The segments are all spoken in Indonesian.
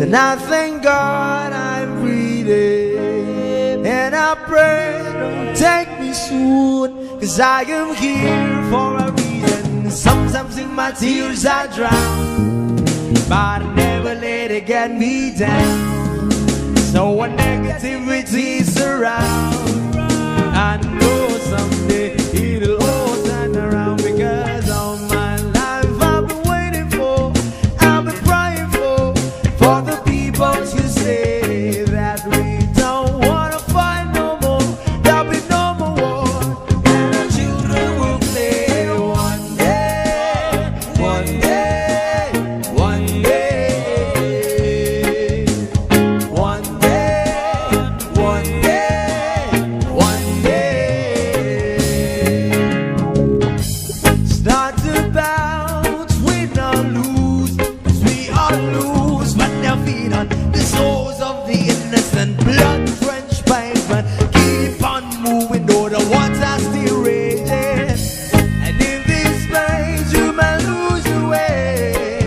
And I thank God I'm breathing, and I pray don't take me soon, 'cause I am here for a reason. Sometimes in my tears I drown, but I never let it get me down. So when negativity surrounds, I know someday it'll all turn around, because all my life I've been waiting for, I've been praying for the people to say that we don't wanna fight no more, there'll be no more war, and our children will play one day, one day, one day, one day, one day, one day. It's not about win or lose, 'cause we all lose, but they'll feed on the souls of the innocent, blood-drenched pavement. Keep on moving, though the water's still raging. And in this place you may lose your way,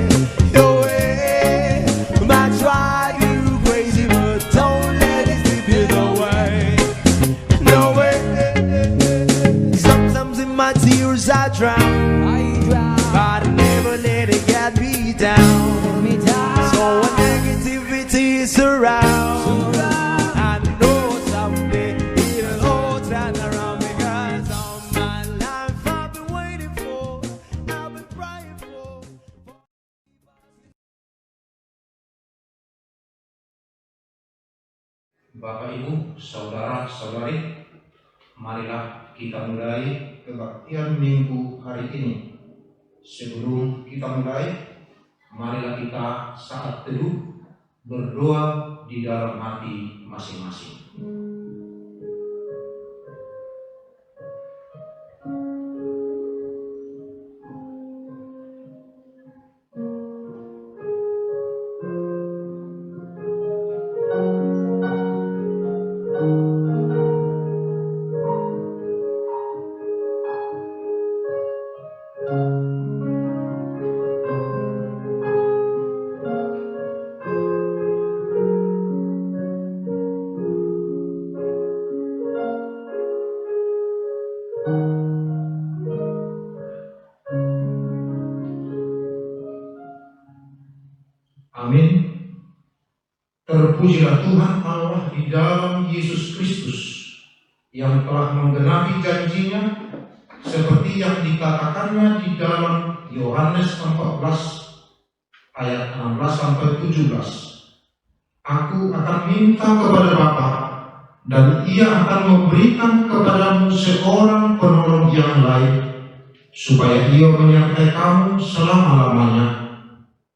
your way. Might drive you crazy, but don't let it slip you away. No way. Sometimes in my tears I drown, but I never let it get me down. So when negativity surrounds, I know someday it'll all turn around, because all my life I've been waiting for, I've been praying for. Bapak, Ibu, saudara-saudari, marilah kita mulai kebaktian minggu hari ini. Sebelum kita mulai, marilah kita saat teduh berdoa di dalam hati masing-masing. Amin. Terpujilah Tuhan Allah di dalam Yesus Kristus, yang telah menggenapi janjinya seperti yang dikatakannya di dalam Yohanes 14 ayat 16-17. Aku akan minta kepada Bapa, dan Ia akan memberikan kepadamu seorang penolong yang lain, supaya Ia menyertai kamu selama-lamanya,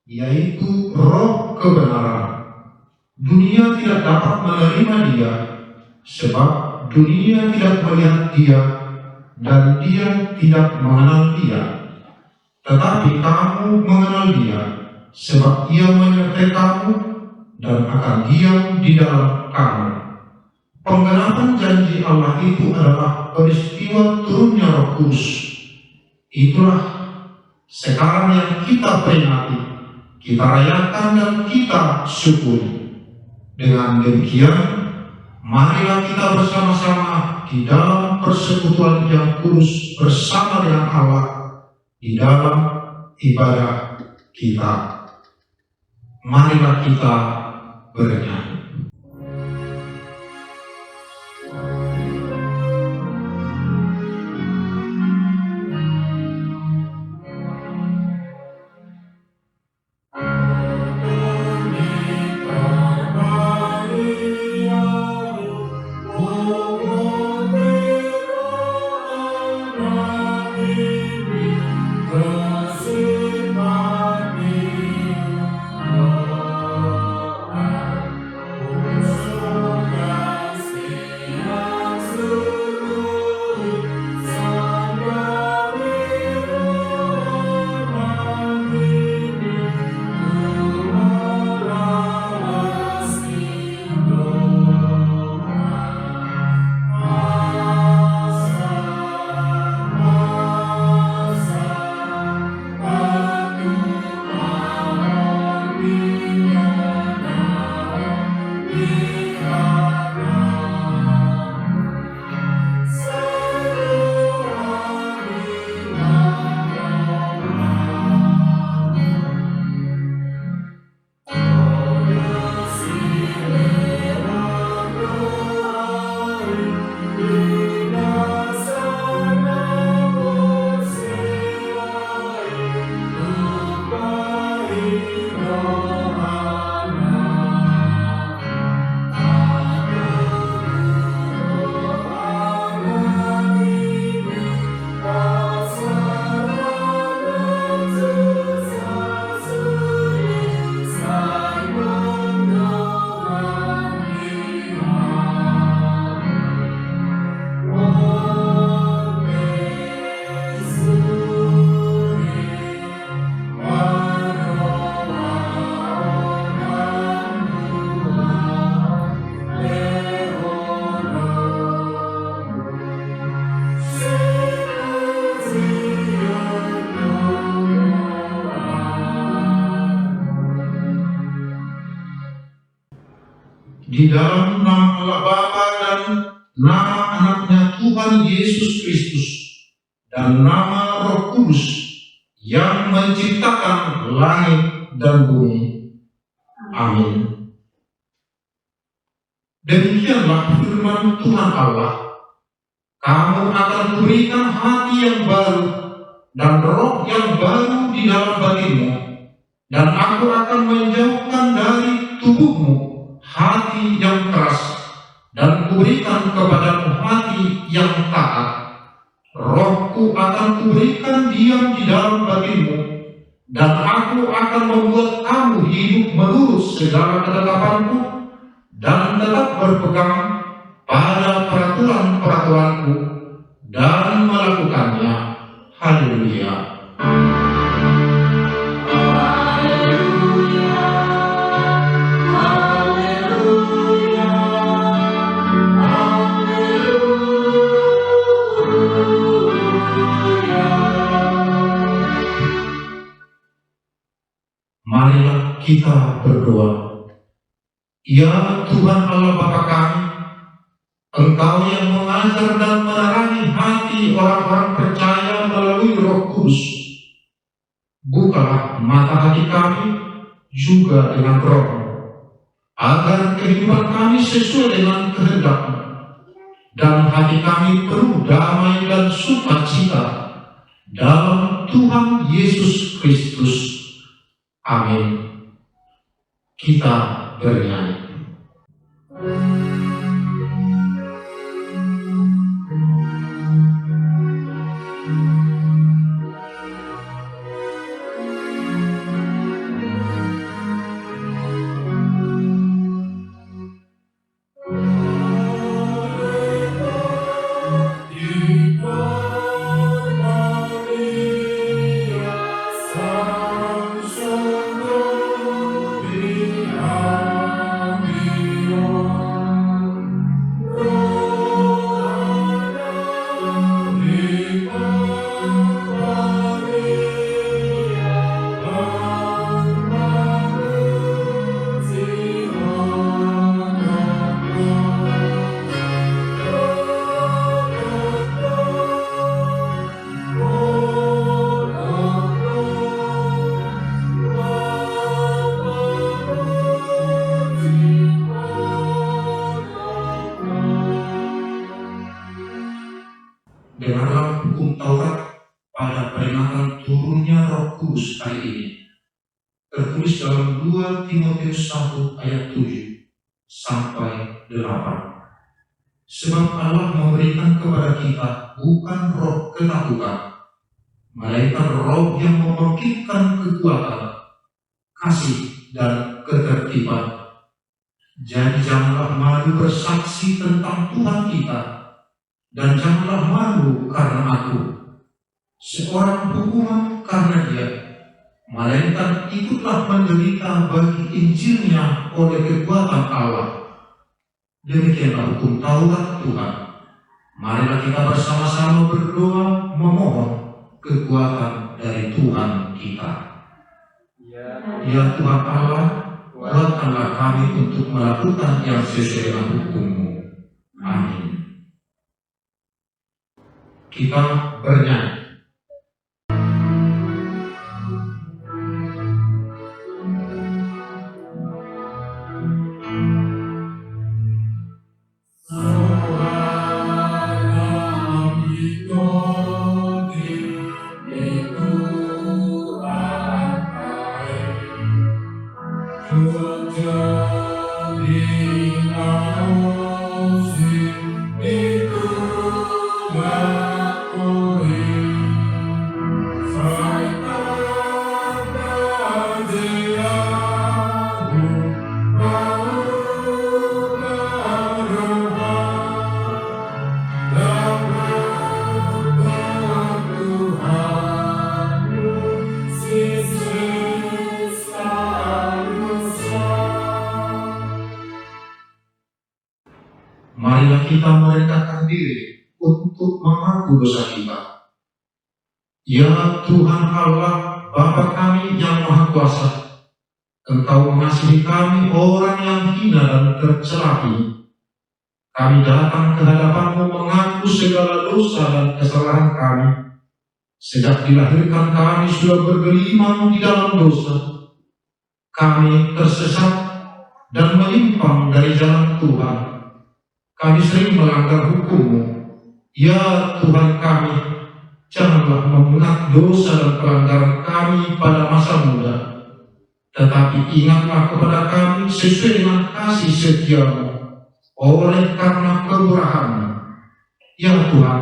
yaitu Roh kebenaran. Dunia tidak dapat menerima Dia, sebab dunia tidak melihat Dia, dan Dia tidak mengenal Dia. Tetapi kamu mengenal Dia, sebab Ia menyertai kamu dan akan diam di dalam kamu. Penggenapan janji Allah itu adalah peristiwa turunnya Roh Kudus. Itulah sekarang yang kita peringati, kita rayakan dan kita syukuri. Dengan demikian, marilah kita bersama-sama di dalam persekutuan yang kudus bersama dengan Allah di dalam ibadah kita. Marilah kita bernyanyi. di dalam nama Allah Bapa dan nama anaknya Tuhan Yesus Kristus dan nama Roh Kudus yang menciptakan langit dan bumi. Amin. Demikianlah firman Tuhan Allah. Kamu akan kuberikan hati yang baru dan roh yang baru di dalam batinmu, dan aku akan menjauhkan dari tubuhmu hati yang keras, dan kuberikan kepadamu hati yang taat. Rohku akan kuberikan diam di dalam batinmu, dan aku akan membuat kamu hidup menurut segala ketetapanku, dan tetap berpegang pada peraturan-peraturanku dan melakukannya. Haleluya. Marilah kita berdoa. Ya Tuhan Allah Bapa kami, Engkau yang mengajar dan menerangi hati orang-orang percaya melalui Roh Kudus, bukalah mata hati kami juga dengan Roh, agar kehidupan kami sesuai dengan kehendak-Mu, dan hati kami penuh damai dan sukacita dalam Tuhan Yesus Kristus. Amin. Kita bernyanyi. Dengarlah hukum Taurat pada peringatan turunnya Roh Kudus hari ini. Tertulis dalam 2 Timotius 1 ayat 7 sampai 8. Sebab Allah memberikan kepada kita bukan roh ketakutan, melainkan roh yang membangkitkan kekuatan, kasih, dan ketertiban. Jadi janganlah malu bersaksi tentang Tuhan kita, dan janganlah malu karena aku, seorang hukuman karena Dia, melainkan ikutlah menderita bagi Injilnya oleh kekuatan Allah. Demikianlah hukum Taurat Tuhan. Marilah kita bersama-sama berdoa memohon kekuatan dari Tuhan kita. Ya Tuhan Allah, kuatkanlah kami untuk melakukan yang sesuai dengan hukum-Mu. Amin. Kita bernyanyi. Marilah kita merendahkan diri untuk mengaku dosa kita. Ya Tuhan Allah, Bapa kami yang Maha Kuasa, Engkau mengasihi kami orang yang hina dan tercela ini. Kami datang ke hadapan-Mu mengaku segala dosa dan kesalahan kami. Sejak dilahirkan kami sudah bergelimang di dalam dosa. Kami tersesat dan menyimpang dari jalan Tuhan. Kami sering melanggar hukum-Mu. Ya Tuhan kami, janganlah mengingat dosa dan pelanggaran kami pada masa muda. Tetapi ingatlah kepada kami sesuai dengan kasih setia-Mu oleh karena kemurahan-Mu. Ya Tuhan,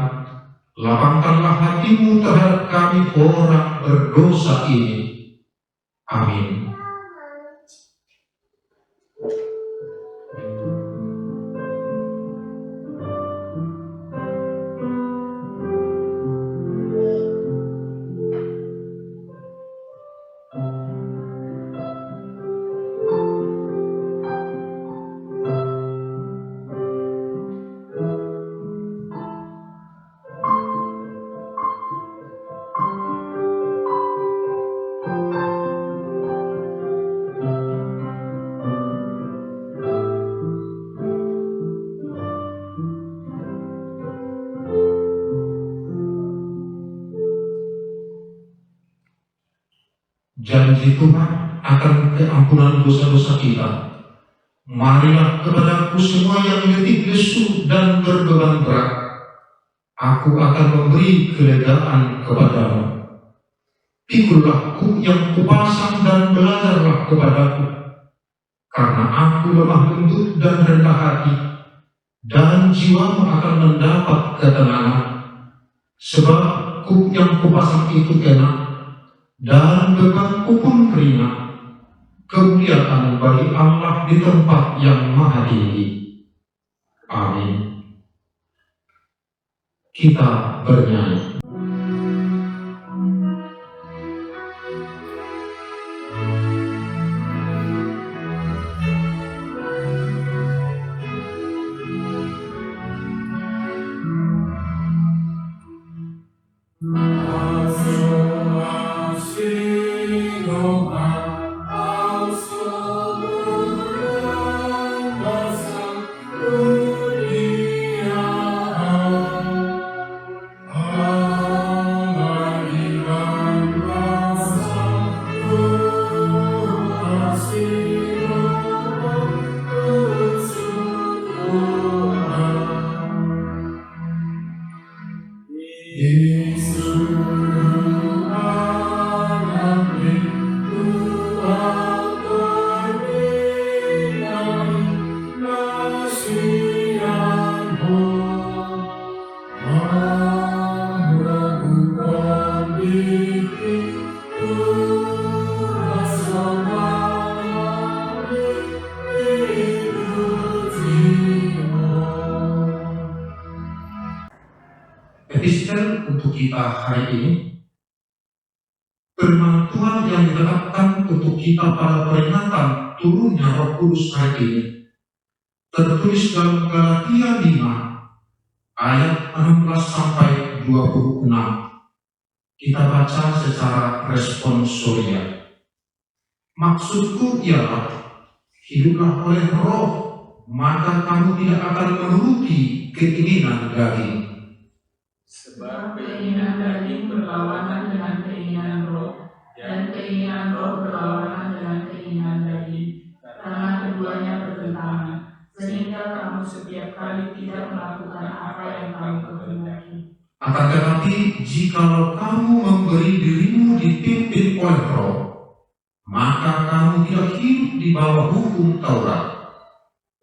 lapangkanlah hati-Mu terhadap kami orang berdosa ini. Amin. Janji Tuhan akan keampunan dosa-dosa kita. Marilah kepadaku semua yang letih lesu dan berbeban berat. Aku akan memberi kelegaan kepadamu. Pikulah kuk yang kupasang dan belajarlah kepadaku. Karena aku lemah lembut dan rendah hati, dan jiwamu akan mendapat ketenangan. Sebab kuk yang kupasang itu enak, dan bebanku pun ringan. Kemuliaan bagi Allah di tempat yang maha tinggi. Amin. Kita bernyanyi. Epistel untuk kita hari ini, firman Tuhan yang ditetapkan untuk kita pada peringatan turunnya Roh Kudus hari ini tertulis dalam Galatia 5 ayat 16 sampai 26. Kita baca secara responsorial. Maksudku ialah, hiduplah oleh Roh, maka kamu tidak akan menuruti keinginan daging. Sebab keinginan daging berlawanan dengan keinginan roh, dan keinginan roh berlawanan dengan keinginan daging, karena keduanya bertentangan, sehingga kamu setiap kali tidak melakukan apa yang kamu kehendaki. Akan tetapi, jikalau kamu memberi dirimu dipimpin oleh Roh, maka kamu tidak hidup di bawah hukum Taurat.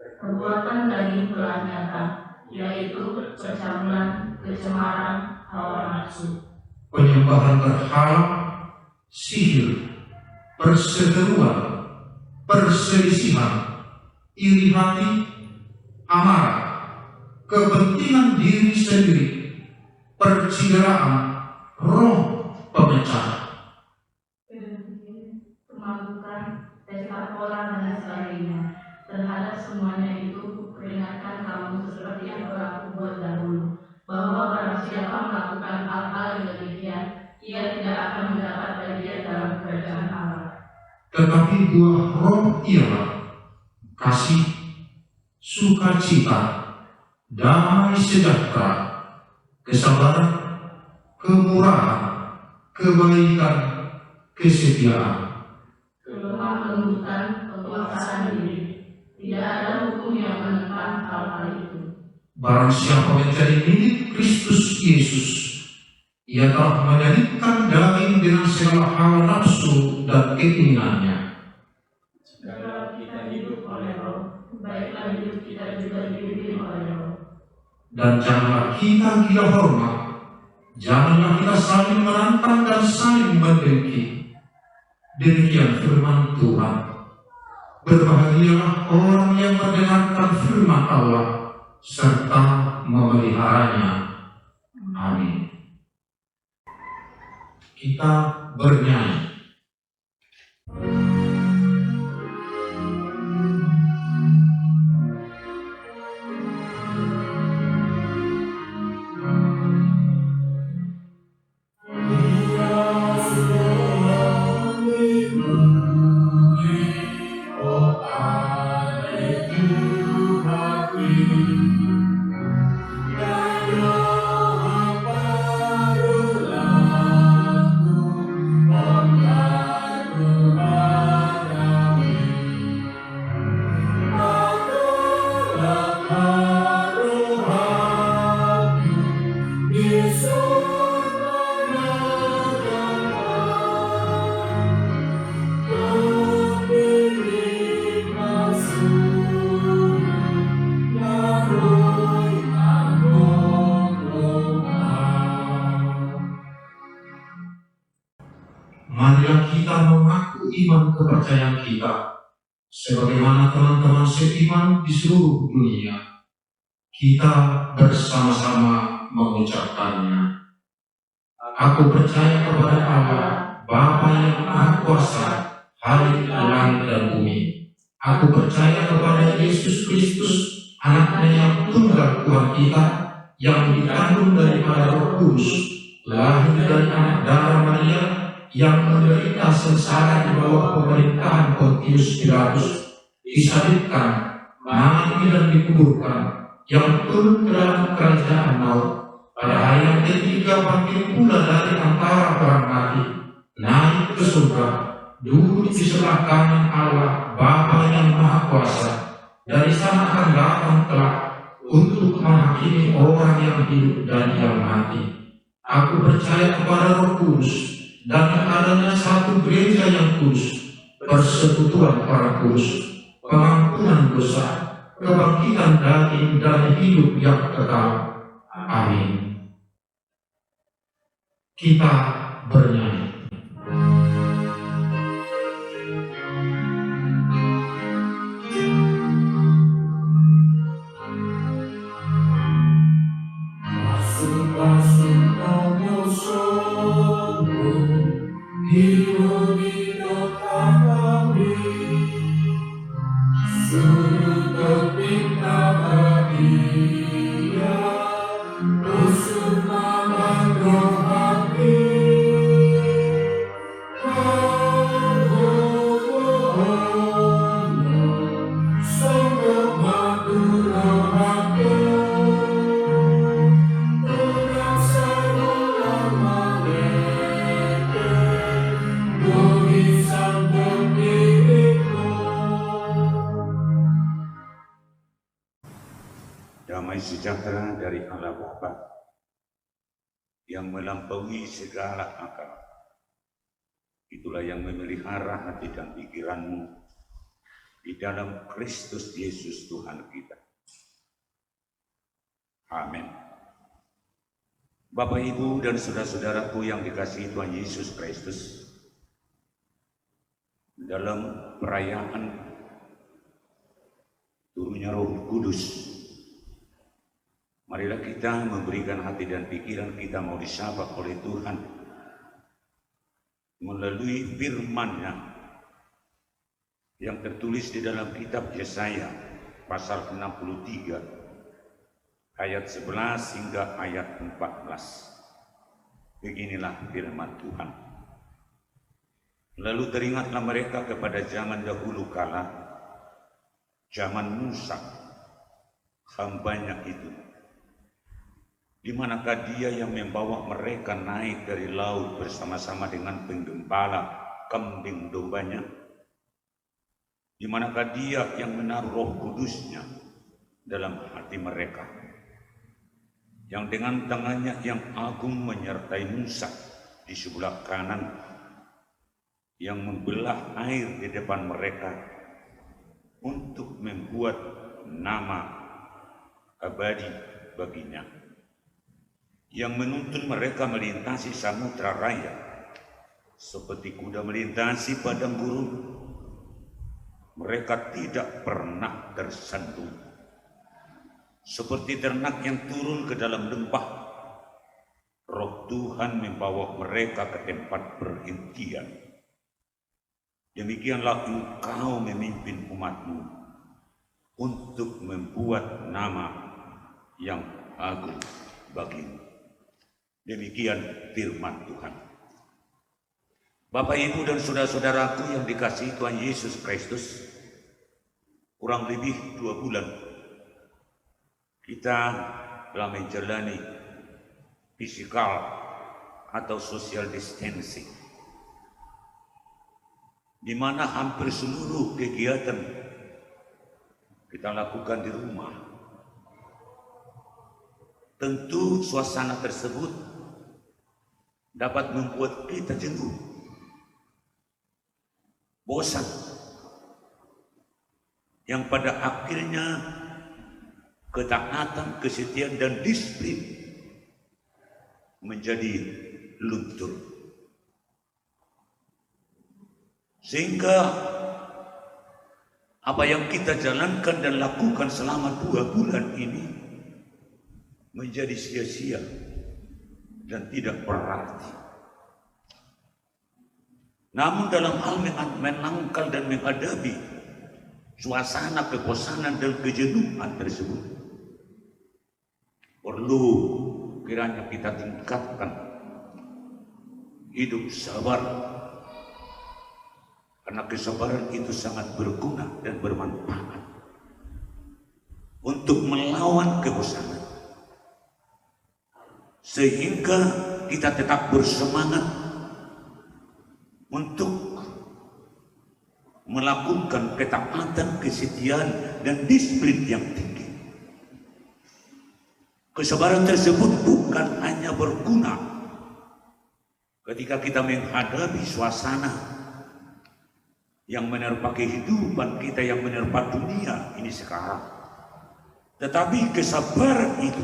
Perbuatan daging telah nyata, yaitu percabulan, kecemaran, hawa nafsu, Penyembahan berhala, sihir, perseteruan, perselisihan, iri hati, amarah, kepentingan diri sendiri, percideraan, roh pemecah, pemabukan, pesta pora, dan sebagainya. Terhadap semuanya itu, peringatkan kamu seperti yang telah aku buat dahulu, bahwa barang siapa melakukan hal-hal yang demikian, ia tidak akan mendapat bagian dalam kerajaan Allah. tetapi buah roh ialah kasih, sukacita, damai sejahtera, kesabaran, kemurahan, kebaikan, kesetiaan, kelemah lembutan, kekuasaan diri. Tidak ada hukum yang menentang hal-hal itu. Barang siapa menjadi milik Kristus Yesus, ia telah menyalibkan daging dengan segala hawa nafsu dan keinginannya. Jika kita hidup oleh Roh, baiklah hidup kita juga dipimpin oleh Roh. Dan janganlah kita gila hormat, janganlah kita saling menantang dan saling mendengki. Demikian firman Tuhan. Berbahagialah orang yang mendengarkan firman Allah serta memeliharanya. Amin. Kita bernyanyi. Marilah kita mengaku iman kepercayaan kita, sebagaimana teman-teman seiman di seluruh dunia. Kita bersama-sama mengucapkannya. Aku percaya kepada Allah, Bapa yang Maha Kuasa, Halik langit dan bumi. Aku percaya kepada Yesus Kristus, Anaknya yang tunggal Tuhan kita, yang dikandung daripada Roh Kudus, lahir dari anak darah Maria, yang menderita sengsara di bawah pemerintahan Pontius Pilatus, disalibkan, mati dan dikuburkan, yang turun ke dalam kerajaan maut, pada hari yang ketiga bangkit pula dari antara orang mati, naik ke surga, duduk di sebelah kanan Allah Bapa yang Maha Kuasa. Dari sana akan datang kelak untuk menghakimi orang yang hidup dan yang mati. Aku percaya kepada Roh Kudus dan adanya satu gereja yang kudus, persekutuan orang kudus, pengampunan dosa, kebangkitan daging dan hidup yang kekal. Amin. Kita bernyanyi. Damai sejahtera dari Allah Bapa yang melampaui segala akal, itulah yang memelihara hati dan pikiranmu di dalam Kristus Yesus Tuhan kita. Amin. Bapak, Ibu, dan saudara-saudaraku yang dikasihi Tuhan Yesus Kristus, dalam perayaan turunnya Roh Kudus, marilah kita memberikan hati dan pikiran kita mau disabak oleh Tuhan melalui firman-Nya yang tertulis di dalam kitab Yesaya pasal 63 ayat 11 hingga ayat 14. Beginilah firman Tuhan. Lalu teringatlah mereka kepada zaman dahulu kala, zaman Musa, hambanya itu, di manakah dia yang membawa mereka naik dari laut bersama-sama dengan penggembala kambing dombanya? Di manakah dia yang menaruh Roh Kudusnya dalam hati mereka, yang dengan tangannya yang agung menyertai Musa di sebelah kanan, yang membelah air di depan mereka untuk membuat nama abadi baginya, yang menuntun mereka melintasi samudra raya seperti kuda melintasi padang gurun. Mereka tidak pernah tersandung seperti ternak yang turun ke dalam lembah. Roh Tuhan membawa mereka ke tempat perhentian. Demikianlah engkau memimpin umatmu untuk membuat nama yang agung bagimu. Demikian firman Tuhan. Bapak, Ibu, dan saudara-saudaraku yang dikasihi Tuhan Yesus Kristus, kurang lebih 2 bulan kita telah menjalani physical atau social distancing, di mana hampir seluruh kegiatan kita lakukan di rumah. Tentu suasana tersebut dapat membuat kita jenuh, bosan, yang pada akhirnya ketaatan, kesetiaan, dan disiplin menjadi luntur. Sehingga apa yang kita jalankan dan lakukan selama 2 bulan ini menjadi sia-sia dan tidak berarti. Namun dalam hal menangkal dan menghadapi suasana kebosanan dan kejenuhan tersebut, perlu kiranya kita tingkatkan hidup sabar, karena kesabaran itu sangat berguna dan bermanfaat untuk melawan kebosanan, sehingga kita tetap bersemangat untuk melakukan ketaatan, kesetiaan, dan disiplin yang tinggi. Kesabaran tersebut bukan hanya berguna ketika kita menghadapi suasana yang menerpa kehidupan kita, yang menerpa dunia ini sekarang, tetapi kesabaran itu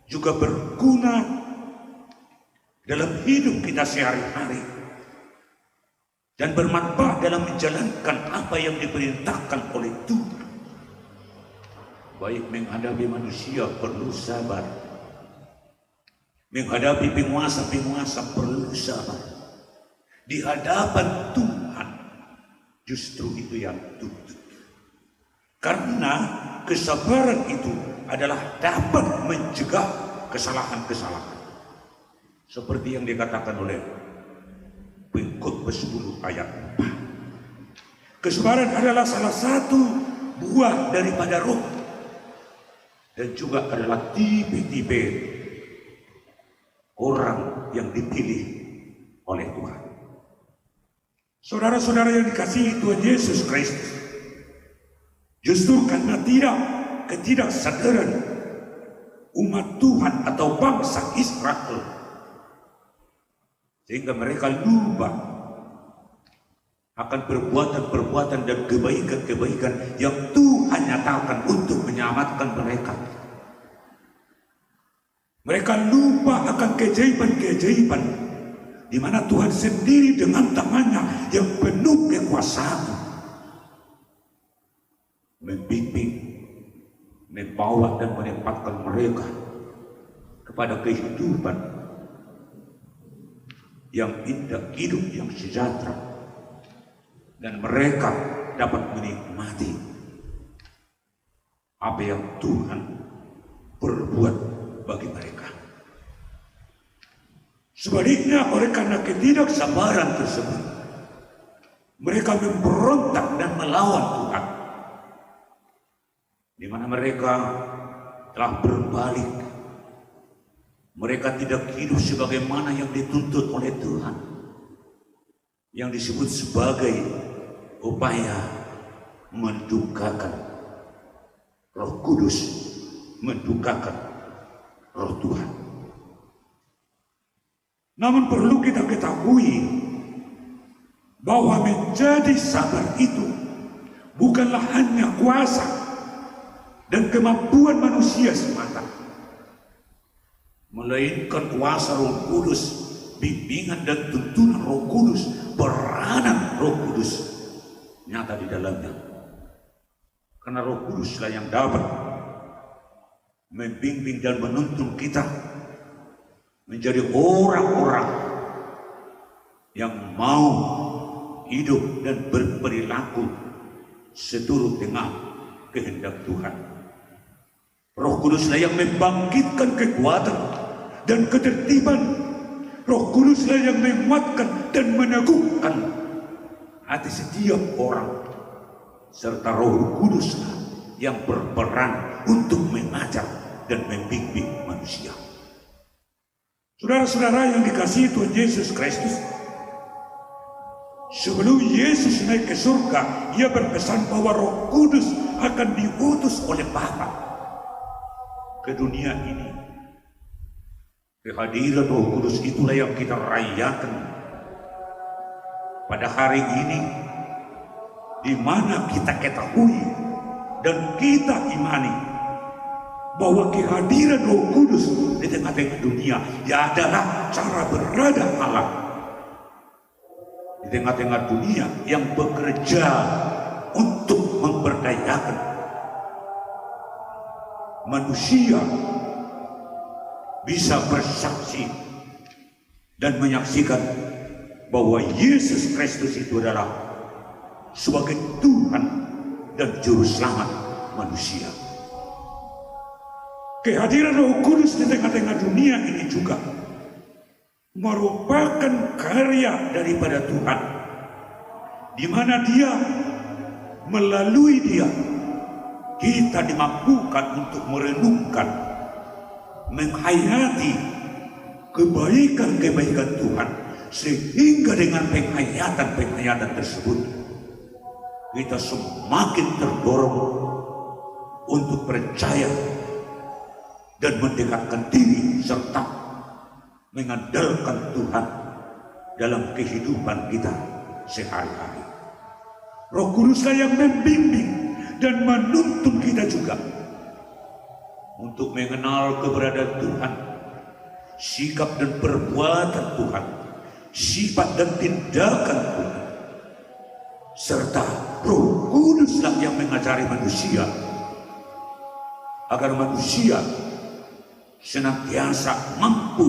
juga berguna dalam hidup kita sehari-hari dan bermanfaat dalam menjalankan apa yang diperintahkan oleh Tuhan. Baik menghadapi manusia perlu sabar, menghadapi penguasa-penguasa perlu sabar, di hadapan Tuhan justru itu yang tuntut. Karena kesabaran itu adalah dapat mencegah kesalahan-kesalahan, seperti yang dikatakan oleh Pengkhotbah 10 ayat 4. Kesabaran adalah salah satu buah daripada roh, dan juga adalah tipe-tipe orang yang dipilih oleh Tuhan. Saudara-saudara yang dikasihi Tuhan Yesus Kristus, justru karena ketidaksadaran umat Tuhan atau bangsa Israel, sehingga mereka lupa akan perbuatan-perbuatan dan kebaikan-kebaikan yang Tuhan nyatakan untuk menyelamatkan mereka. Mereka lupa akan keajaiban-keajaiban di mana Tuhan sendiri dengan tangannya yang penuh kekuasaan membimbing, membawa dan menempatkan mereka kepada kehidupan yang indah, hidup yang sejahtera, dan mereka dapat menikmati apa yang Tuhan perbuat bagi mereka. Sebaliknya, oleh karena ketidaksabaran tersebut, Mereka memberontak dan melawan Tuhan, di mana mereka telah berbalik. Mereka tidak hidup sebagaimana yang dituntut oleh Tuhan, yang disebut sebagai upaya mendukakan Roh Kudus, mendukakan Roh Tuhan. Namun perlu kita ketahui bahwa menjadi sabar itu bukanlah hanya kuasa dan kemampuan manusia semata, melainkan kuasa Roh Kudus, bimbingan dan tuntunan Roh Kudus, peranan Roh Kudus nyata di dalamnya. Karena Roh Kuduslah yang dapat membimbing dan menuntun kita menjadi orang-orang yang mau hidup dan berperilaku seturut dengan kehendak Tuhan. Roh Kuduslah yang membangkitkan kekuatan dan ketertiban. Roh Kuduslah yang menguatkan dan meneguhkan hati setiap orang. Serta Roh Kuduslah yang berperan untuk mengajar dan membimbing manusia. Saudara-saudara yang dikasihi Tuhan Yesus Kristus, sebelum Yesus naik ke surga, Ia berpesan bahwa Roh Kudus akan diutus oleh Bapa ke dunia ini. Kehadiran Roh Kudus itulah yang kita rayakan pada hari ini, di mana kita ketahui dan kita imani bahwa kehadiran Roh Kudus di tengah-tengah dunia ya adalah cara berada Allah di tengah-tengah dunia yang bekerja untuk memberdayakan manusia bisa bersaksi dan menyaksikan bahwa Yesus Kristus itu adalah sebagai Tuhan dan Juru Selamat manusia. Kehadiran Roh Kudus di tengah-tengah dunia ini juga merupakan karya daripada Tuhan, di mana Dia, melalui Dia, kita dimampukan untuk merenungkan, menghayati kebaikan-kebaikan Tuhan, sehingga dengan penghayatan-penghayatan tersebut kita semakin terdorong untuk percaya dan mendekatkan diri serta mengandalkan Tuhan dalam kehidupan kita sehari-hari. Roh Kuduslah yang membimbing dan menuntun kita juga untuk mengenal keberadaan Tuhan, sikap dan perbuatan Tuhan, sifat dan tindakan Tuhan, serta Roh Kuduslah yang mengajari manusia agar manusia senantiasa mampu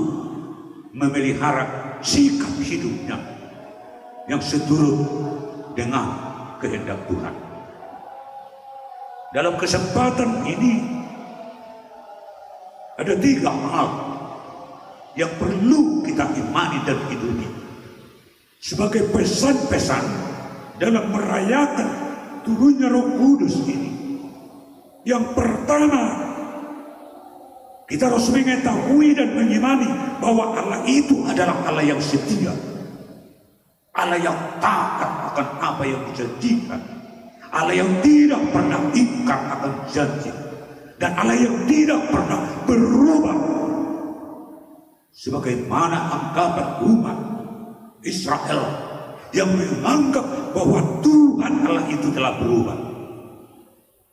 memelihara sikap hidupnya yang seturut dengan kehendak Tuhan. Dalam kesempatan ini ada 3 hal yang perlu kita imani dan hidupi sebagai pesan-pesan dalam merayakan turunnya Roh Kudus ini. Yang pertama, kita harus mengetahui dan mengimani bahwa Allah itu adalah Allah yang setia, Allah yang taat akan apa yang dijanjikan, Allah yang tidak pernah ingkar akan janji, dan Allah yang tidak pernah berubah. Sebagaimana anggapan umat Israel yang menganggap bahwa Tuhan Allah itu telah berubah,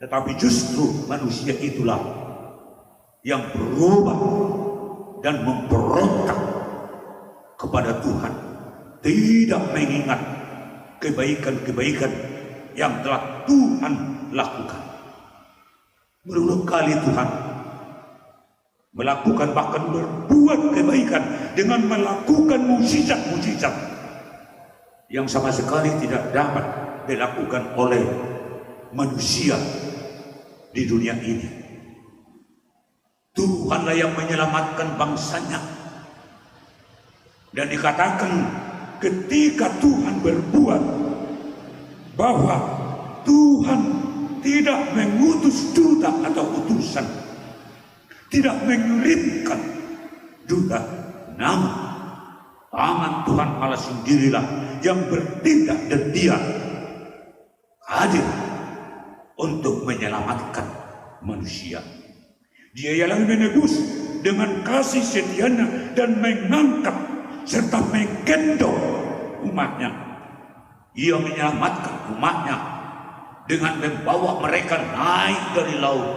tetapi justru manusia itulah yang berubah dan memberontak kepada Tuhan, tidak mengingat kebaikan-kebaikan yang telah Tuhan lakukan. Berulang kali Tuhan melakukan, bahkan berbuat kebaikan dengan melakukan mukjizat-mukjizat yang sama sekali tidak dapat dilakukan oleh manusia di dunia ini. Tuhanlah yang menyelamatkan bangsanya, dan dikatakan ketika Tuhan berbuat, bahwa Tuhan tidak mengutus duta atau utusan, tidak mengirimkan duta, namun tangan Tuhan Allah sendirilah yang bertindak, dan Dia hadir untuk menyelamatkan manusia. Dia yang menebus dengan kasih setianya dan mengangkat serta menggendong umatnya. Ia menyelamatkan umatnya dengan membawa mereka naik dari laut,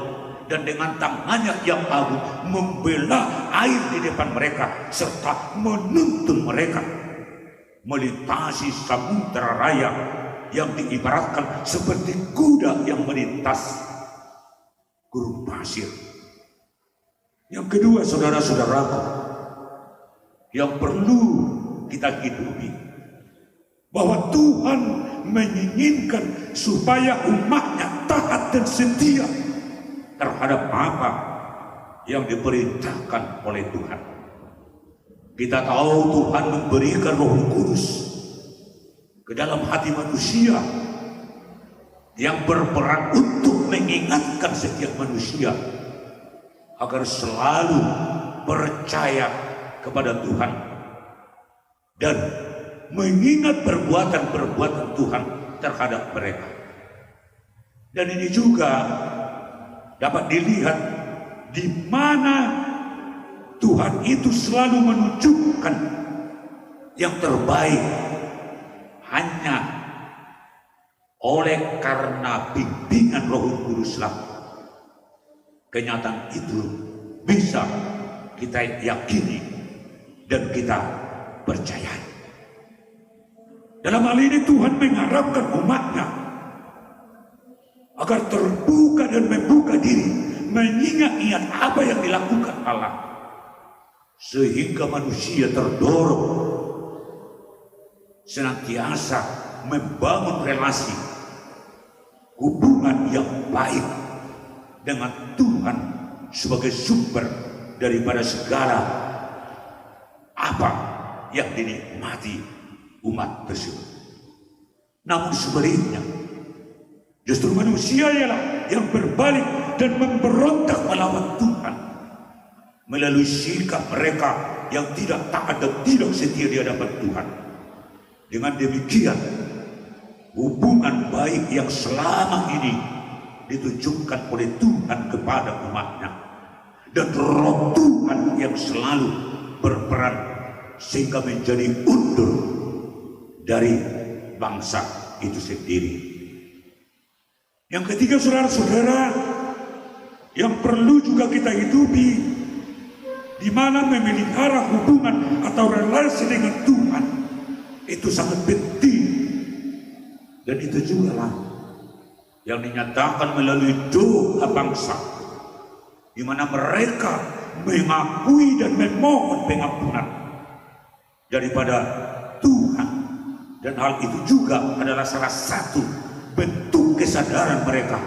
dan dengan tangannya yang agung membelah air di depan mereka serta menuntun mereka melintasi samudera raya yang diibaratkan seperti kuda yang melintas gurun pasir. Yang kedua, saudara-saudaraku, yang perlu kita hidupi, bahwa Tuhan menginginkan supaya umatnya taat dan setia terhadap apa yang diperintahkan oleh Tuhan. Kita tahu Tuhan memberikan Roh Kudus ke dalam hati manusia yang berperan untuk mengingatkan setiap manusia agar selalu percaya kepada Tuhan dan mengingat perbuatan-perbuatan Tuhan terhadap mereka. Dan ini juga dapat dilihat di mana Tuhan itu selalu menunjukkan yang terbaik hanya oleh karena bimbingan Roh Kuduslah. Kenyataan itu bisa kita yakini dan kita percayai. Dalam hal ini Tuhan mengharapkan umatnya agar terbuka dan membuka diri, mengingat-ingat apa yang dilakukan Allah, sehingga manusia terdorong senantiasa membangun relasi hubungan yang baik dengan Tuhan sebagai sumber daripada segala apa yang dinikmati umat tersebut. Namun sebaliknya, justru manusia ialah yang berbalik dan memberontak melawan Tuhan melalui sikap mereka yang tidak taat dan tidak setia di hadapan Tuhan. Dengan demikian, hubungan baik yang selama ini ditunjukkan oleh Tuhan kepada umatnya, dan Roh Tuhan yang selalu berperan sehingga menjadi undur dari bangsa itu sendiri. Yang ketiga, saudara-saudara, yang perlu juga kita hidupi, di mana memelihara hubungan atau relasi dengan Tuhan itu sangat penting, dan itu juga lah yang dinyatakan melalui doa bangsa, di mana mereka mengakui dan memohon pengampunan daripada Tuhan, dan hal itu juga adalah salah satu bentuk kesadaran mereka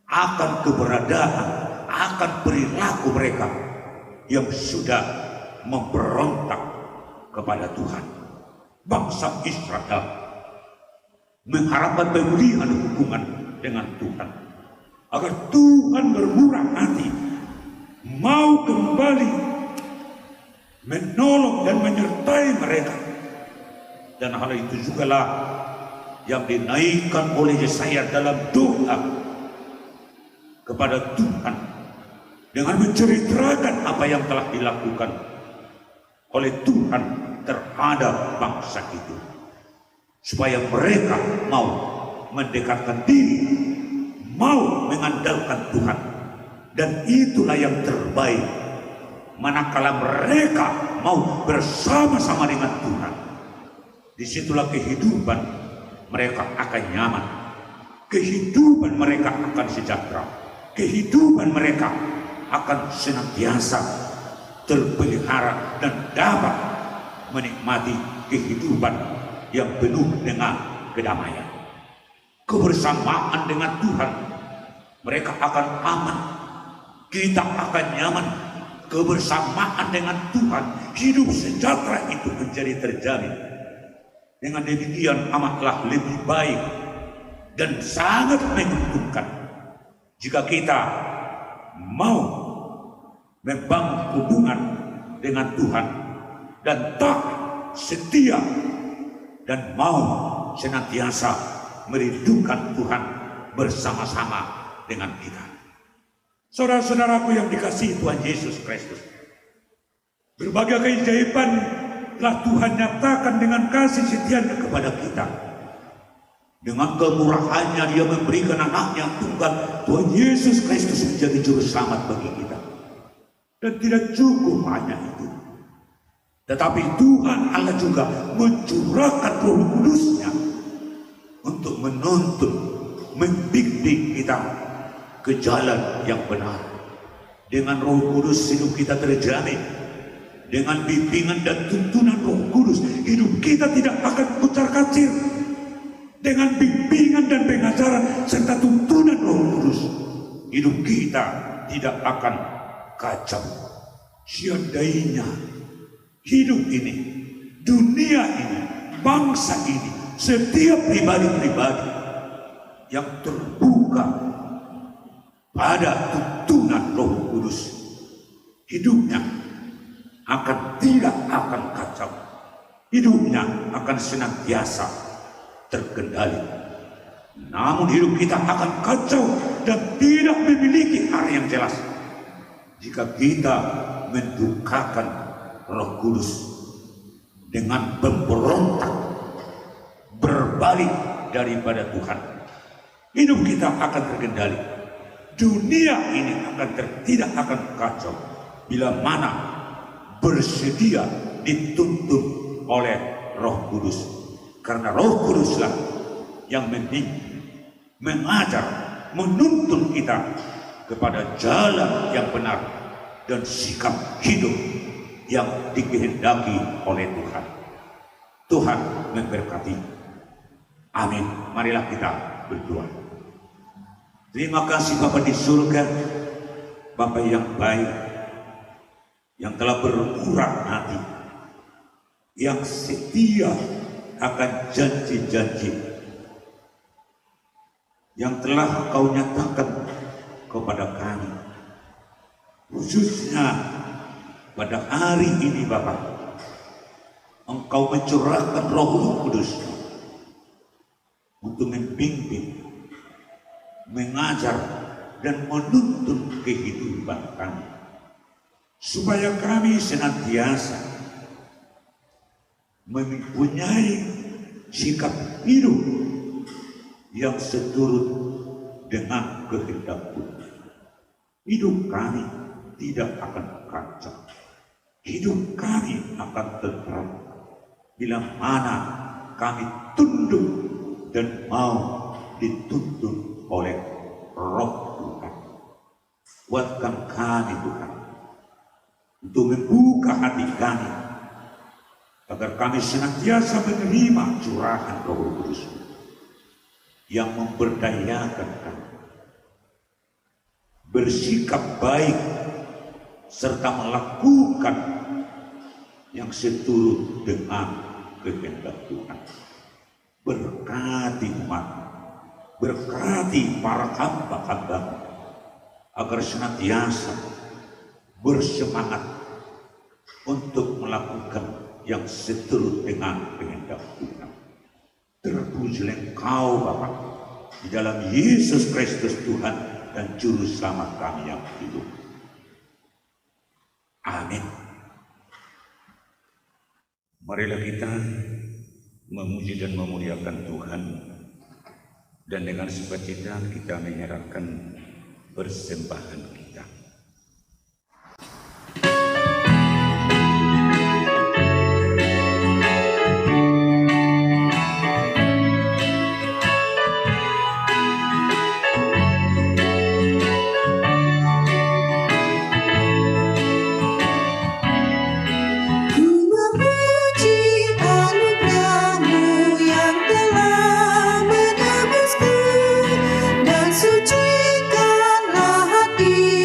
akan keberadaan, akan perilaku mereka yang sudah memberontak kepada Tuhan. Bangsa Israel mengharapkan pemulihan hubungan dengan Tuhan, agar Tuhan bermurah hati, mau kembali menolong dan menyertai mereka. Dan hal itu juga lah yang dinaikkan oleh Yesaya dalam doa kepada Tuhan, dengan menceritakan apa yang telah dilakukan oleh Tuhan terhadap bangsa itu, supaya mereka mau mendekatkan diri, mau mengandalkan Tuhan. Dan itulah yang terbaik manakala mereka mau bersama-sama dengan Tuhan. Disitulah kehidupan mereka akan nyaman, kehidupan mereka akan sejahtera, kehidupan mereka akan senantiasa terpelihara dan dapat menikmati kehidupan yang penuh dengan kedamaian. Kebersamaan dengan Tuhan, mereka akan aman, kita akan nyaman. Kebersamaan dengan Tuhan, hidup sejahtera itu menjadi terjamin. Dengan demikian amatlah lebih baik dan sangat menguntungkan jika kita mau membangun hubungan dengan Tuhan dan tak setia dan mau senantiasa merindukan Tuhan bersama-sama dengan kita. Saudara-saudaraku yang dikasihi Tuhan Yesus Kristus, berbagai keajaiban telah Tuhan nyatakan dengan kasih setianya kepada kita. Dengan kemurahannya Dia memberikan anaknya tunggal, Tuhan Yesus Kristus menjadi juru selamat bagi kita. Dan tidak cukup hanya itu, tetapi Tuhan Allah juga mencurahkan Roh Kudus-Nya untuk menuntun, membimbing kita ke jalan yang benar. Dengan Roh Kudus hidup kita terjamin. Dengan bimbingan dan tuntunan Roh Kudus, hidup kita tidak akan kucar-kacir. Dengan bimbingan dan pengajaran serta tuntunan Roh Kudus, hidup kita tidak akan kacau. Seandainya hidup ini, dunia ini, bangsa ini, setiap pribadi-pribadi yang terbuka pada tuntunan Roh Kudus, hidupnya tidak akan kacau. Hidupnya akan senantiasa terkendali. Namun hidup kita akan kacau dan tidak memiliki arah yang jelas jika kita mendukakan Roh Kudus dengan memberontak, berbalik daripada Tuhan. Hidup kita akan terkendali. Dunia ini tidak akan kacau bila mana bersedia dituntun oleh Roh Kudus. Karena Roh Kuduslah yang membimbing, mengajar, menuntun kita kepada jalan yang benar dan sikap hidup yang dikehendaki oleh Tuhan. Tuhan memberkati. Amin. Marilah kita berdoa. Terima kasih Bapa di surga, Bapa yang baik, yang telah bermurah hati, yang setia akan janji-janji yang telah Kau nyatakan kepada kami, khususnya pada hari ini Bapa. Engkau mencurahkan Roh Kudus untuk membimbing, mengajar dan menuntun kehidupan kami, supaya kami senantiasa mempunyai sikap hidup yang seturut dengan kehendak Tuhan. Hidup kami tidak akan kacau. Hidup kami akan tetap bila mana kami tunduk dan mau dituntun oleh Roh Tuhan. Kuatkan kami Tuhan untuk membuka hati kami agar kami senantiasa menerima curahan Roh Kudus yang memberdayakan kami bersikap baik serta melakukan yang seturut dengan kehendak Tuhan. Berkati umat, berkati para hamba-hamba agar senantiasa bersemangat untuk melakukan yang seturut dengan kehendak Tuhan. Terpujilah Engkau Bapa di dalam Yesus Kristus Tuhan dan Juru Selamat kami yang hidup. Amin. Marilah kita memuji dan memuliakan Tuhan, dan dengan sukacita kita menyerahkan persembahan kita. Sucikanlah hati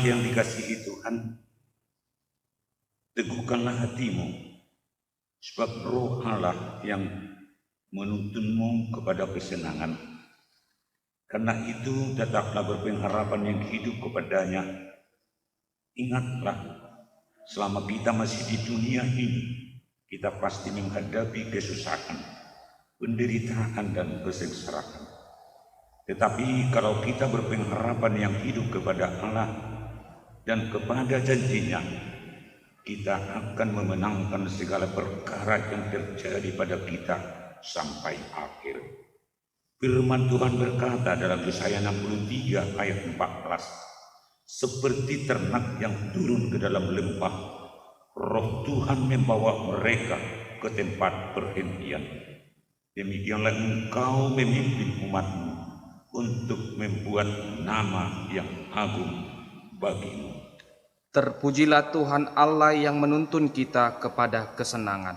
yang dikasihi Tuhan, teguhkanlah hatimu, sebab Roh Allah yang menuntunmu kepada kesenangan. Karena itu tetaplah berpengharapan yang hidup kepadanya. Ingatlah, selama kita masih di dunia ini, kita pasti menghadapi kesusahan, penderitaan, dan kesengsaraan. Tetapi kalau kita berpengharapan yang hidup kepada Allah dan kepada janjinya, kita akan memenangkan segala perkara yang terjadi pada kita sampai akhir. Firman Tuhan berkata dalam Yesaya 63 ayat 14, seperti ternak yang turun ke dalam lembah, Roh Tuhan membawa mereka ke tempat perhentian. Demikianlah engkau memimpin umatmu untuk membuat nama yang agung bagimu. Terpujilah Tuhan Allah yang menuntun kita kepada kesenangan.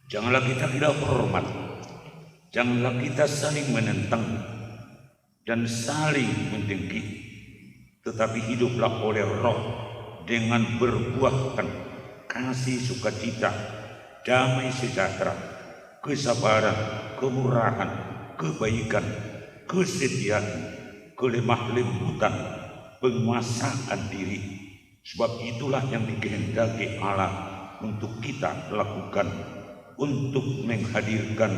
Janganlah kita tidak hormat, janganlah kita saling menentang dan saling mendengki, tetapi hiduplah oleh Roh dengan berbuahkan kasih, sukacita, damai sejahtera, kesabaran, kemurahan, kebaikan, kesetiaan, kelemah lembutan, penguasaan diri. Sebab itulah yang dikehendaki Allah untuk kita lakukan, untuk menghadirkan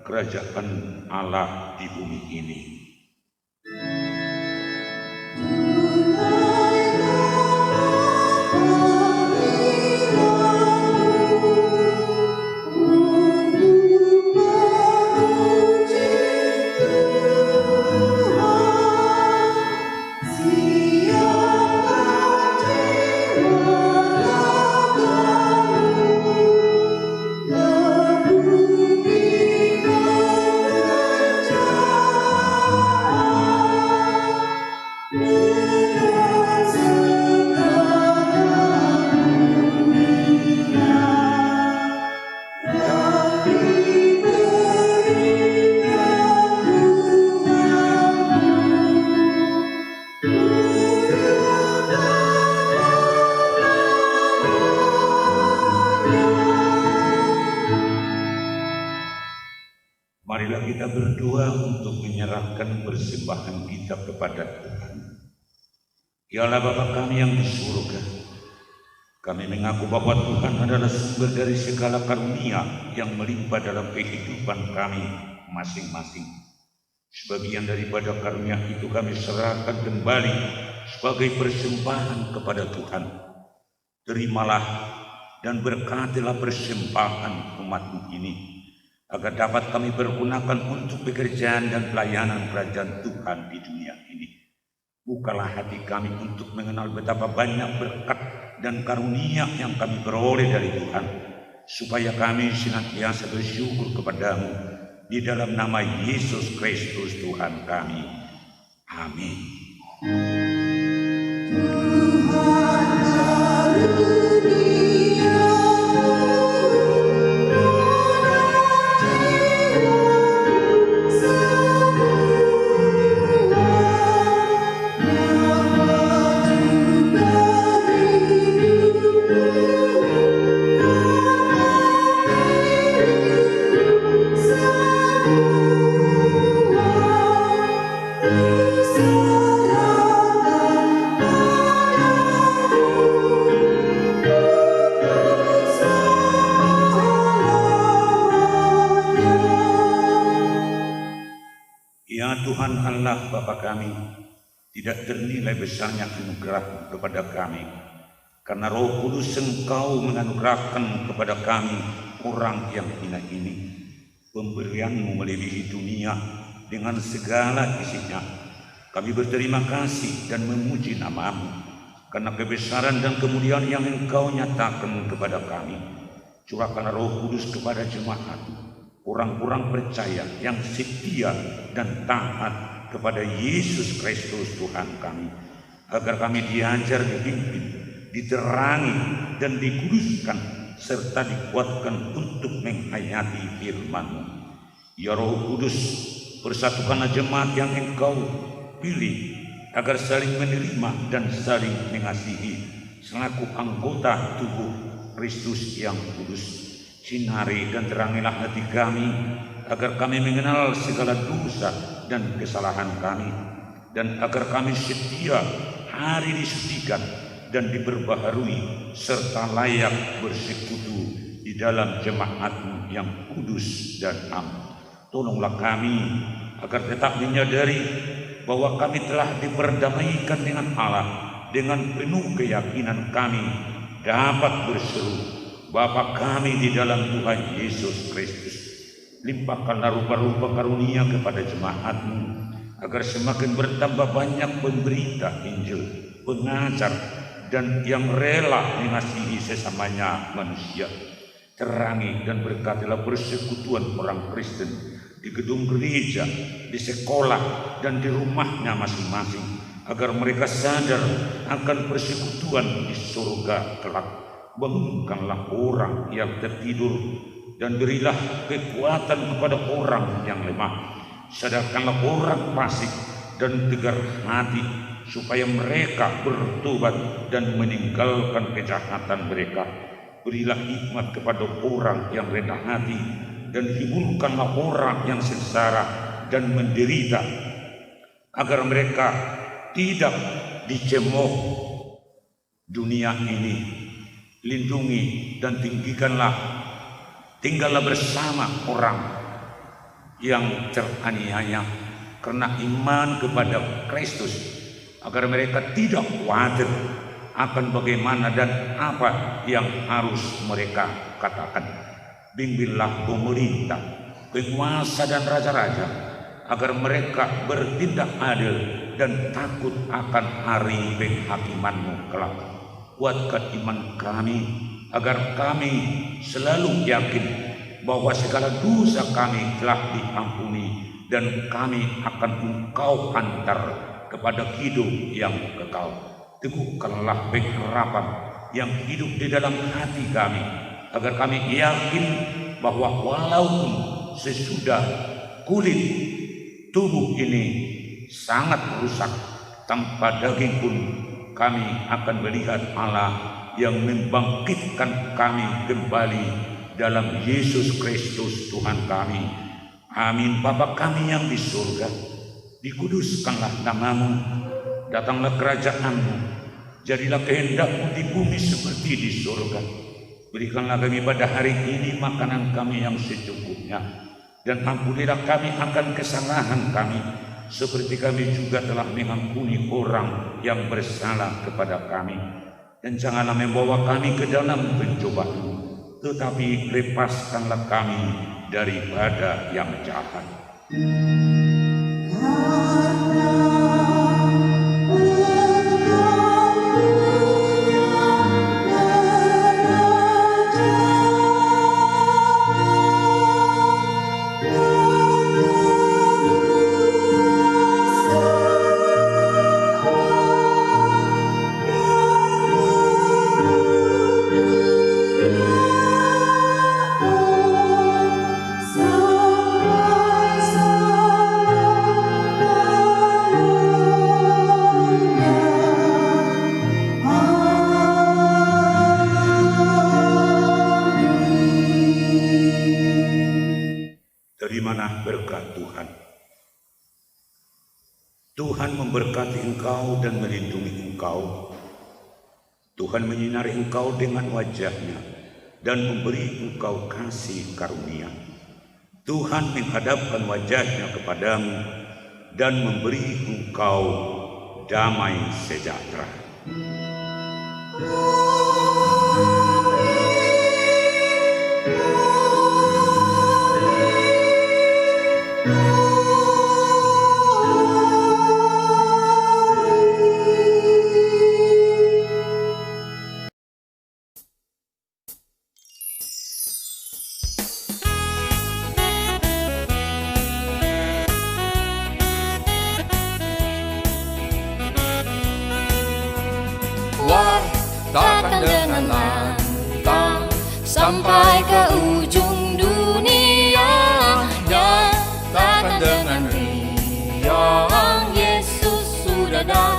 kerajaan Allah di bumi ini. Marilah kita berdoa untuk menyerahkan persembahan kita kepada Tuhan. Ya Allah Bapa kami yang di surga, kami mengaku bahwa Tuhan adalah sumber dari segala karunia yang melimpah dalam kehidupan kami masing-masing. Sebagian daripada karunia itu kami serahkan kembali sebagai persembahan kepada Tuhan. Terimalah dan berkatilah persembahan umat-Mu ini, agar dapat kami pergunakan untuk pekerjaan dan pelayanan kerajaan Tuhan di dunia ini. Bukalah hati kami untuk mengenal betapa banyak berkat dan karunia yang kami peroleh dari Tuhan, supaya kami senantiasa bersyukur kepadamu di dalam nama Yesus Kristus Tuhan kami. Amin. Tuhan Allah Bapa kami, tidak ternilai besarnya anugerah kepada kami, karena Roh Kudus Engkau menganugerahkan kepada kami orang yang hina ini. Pemberian-Mu melebihi dunia dengan segala isinya. Kami berterima kasih dan memuji nama-Mu, karena kebesaran dan kemuliaan yang Engkau nyatakan kepada kami. Curahkanlah Roh Kudus kepada jemaat, orang-orang percaya yang setia dan taat kepada Yesus Kristus Tuhan kami, agar kami diajar, dipimpin, diterangi, dan dikuduskan, serta dikuatkan untuk menghayati firman-Mu. Ya Roh Kudus, persatukanlah jemaat yang Engkau pilih agar saling menerima dan saling mengasihi selaku anggota tubuh Kristus yang kudus. Sinari dan terangilah hati kami, agar kami mengenal segala dosa dan kesalahan kami, dan agar kami setia hari disucikan dan diperbaharui, serta layak bersekutu di dalam jemaat-Mu yang kudus dan am. Tolonglah kami agar tetap menyadari bahwa kami telah diperdamaikan dengan Allah. Dengan penuh keyakinan kami dapat berseru, Bapa kami di dalam Tuhan Yesus Kristus. Limpahkanlah rupa-rupa karunia kepada jemaat-Mu, agar semakin bertambah banyak pemberita Injil, pengajar, dan yang rela mengasihi sesamanya manusia. Terangi dan berkatilah persekutuan orang Kristen di gedung gereja, di sekolah, dan di rumahnya masing-masing, agar mereka sadar akan persekutuan di surga kelak. Bangunkanlah orang yang tertidur, dan berilah kekuatan kepada orang yang lemah. Sadarkanlah orang fasik dan tegar hati, supaya mereka bertobat dan meninggalkan kejahatan mereka. Berilah hikmat kepada orang yang rendah hati, dan hiburkanlah orang yang sengsara dan menderita, agar mereka tidak dicemooh dunia ini. Lindungi dan tinggallah bersama orang yang teraniaya karena iman kepada Kristus, agar mereka tidak khawatir akan bagaimana dan apa yang harus mereka katakan. Bimbinglah pemerintah, penguasa, dan raja-raja, agar mereka bertindak adil dan takut akan hari penghakiman-Mu kelak. Kuatkan iman kami, agar kami selalu yakin bahwa segala dosa kami telah diampuni, dan kami akan Engkau antar kepada hidup yang kekal. Teguhkanlah pengharapan yang hidup di dalam hati kami, agar kami yakin bahwa walaupun sesudah kulit tubuh ini sangat rusak tanpa daging pun, kami akan melihat Allah yang membangkitkan kami kembali dalam Yesus Kristus Tuhan kami. Amin. Bapa kami yang di surga, dikuduskanlah nama-Mu, datanglah kerajaan-Mu, jadilah kehendak-Mu di bumi seperti di surga. Berikanlah kami pada hari ini makanan kami yang secukupnya, dan ampunilah kami akan kesalahan kami, seperti kami juga telah mengampuni orang yang bersalah kepada kami. Dan janganlah membawa kami ke dalam pencobaan, tetapi lepaskanlah kami daripada yang jahat. Terimalah berkat Tuhan. Tuhan memberkati engkau dan melindungi engkau. Tuhan menyinari engkau dengan wajah-Nya dan memberi engkau kasih karunia. Tuhan menghadapkan wajah-Nya kepadamu dan memberi engkau damai sejahtera. Takkan dengan lantang sampai ke ujung dunia, nyatakan dengan riang Yesus sudah datang.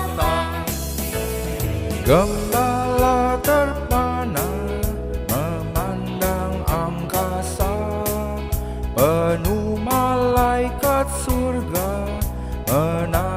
Gembala terpana memandang angkasa, penuh malaikat surga menang